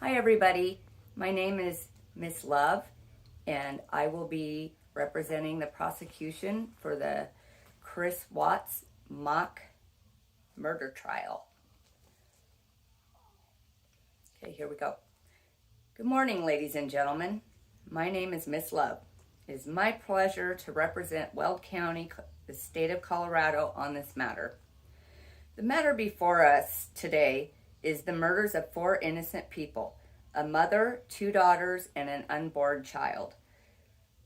Hi everybody, my name is Miss Love and I will be representing the prosecution for the Chris Watts mock murder trial. Okay, here we go. Good morning, ladies and gentlemen. My name is Miss Love. It is my pleasure to represent Weld County, the state of Colorado, on this matter. The matter before us today is the murders of 4 innocent people, a mother, 2 daughters, and an unborn child.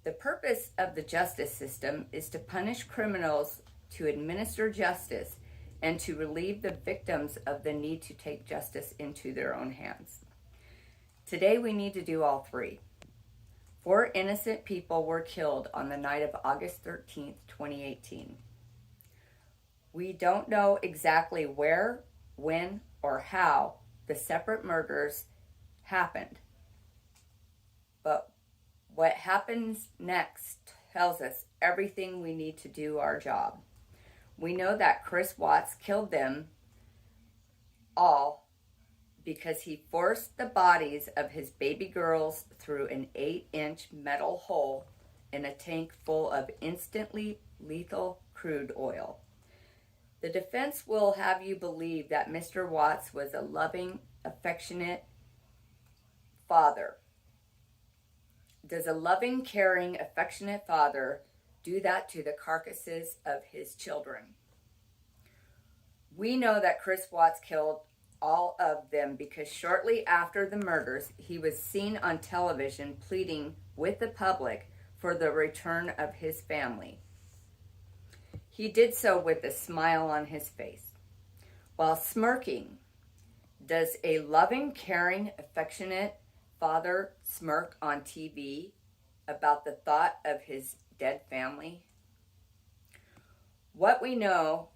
The purpose of the justice system is to punish criminals, to administer justice, and to relieve the victims of the need to take justice into their own hands. Today we need to do all 3. 4 innocent people were killed on the night of August 13th, 2018. We don't know exactly where, when, or how the separate murders happened. But what happens next tells us everything we need to do our job. We know that Chris Watts killed them all because he forced the bodies of his baby girls through an 8-inch metal hole in a tank full of instantly lethal crude oil. The defense will have you believe that Mr. Watts was a loving, affectionate father. Does a loving, caring, affectionate father do that to the carcasses of his children? We know that Chris Watts killed all of them because shortly after the murders, he was seen on television pleading with the public for the return of his family. He did so with a smile on his face, while smirking. Does a loving, caring, affectionate father smirk on TV about the thought of his dead family? What we know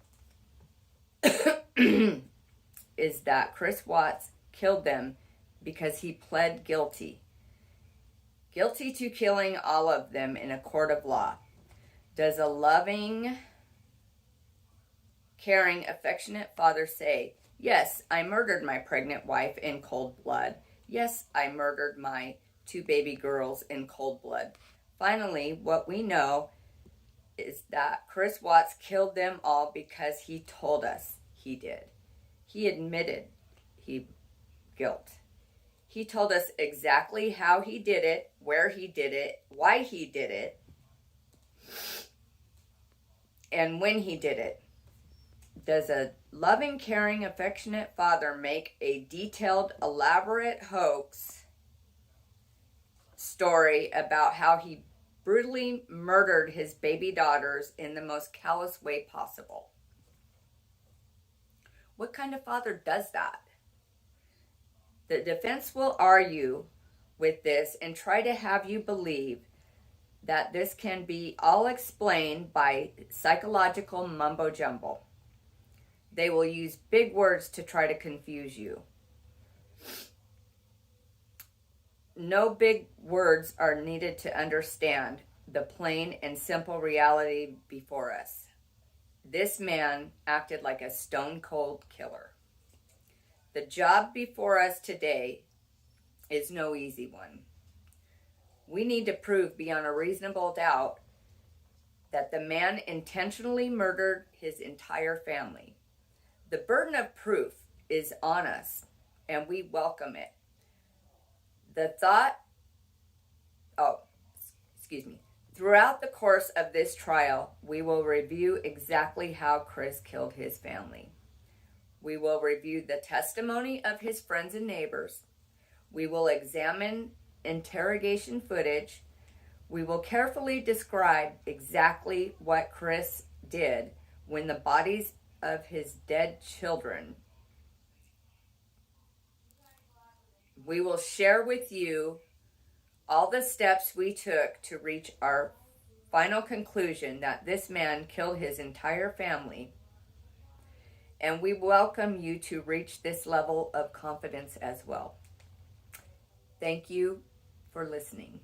is that Chris Watts killed them because he pled guilty. Guilty to killing all of them in a court of law. Does a loving, caring, affectionate father say, "Yes, I murdered my pregnant wife in cold blood. Yes, I murdered my 2 baby girls in cold blood"? Finally, what we know is that Chris Watts killed them all because he told us he did. He admitted guilt. He told us exactly how he did it, where he did it, why he did it, and when he did it. Does a loving, caring, affectionate father make a detailed, elaborate hoax story about how he brutally murdered his baby daughters in the most callous way possible? What kind of father does that? The defense will argue with this and try to have you believe that this can be all explained by psychological mumbo jumbo. They will use big words to try to confuse you. No big words are needed to understand the plain and simple reality before us. This man acted like a stone-cold killer. The job before us today is no easy one. We need to prove beyond a reasonable doubt that the man intentionally murdered his entire family. The burden of proof is on us, and we welcome it. Throughout the course of this trial, we will review exactly how Chris killed his family. We will review the testimony of his friends and neighbors. We will examine interrogation footage. We will carefully describe exactly what Chris did when the bodies of his dead children. We will share with you all the steps we took to reach our final conclusion that this man killed his entire family. And we welcome you to reach this level of confidence as well. Thank you for listening.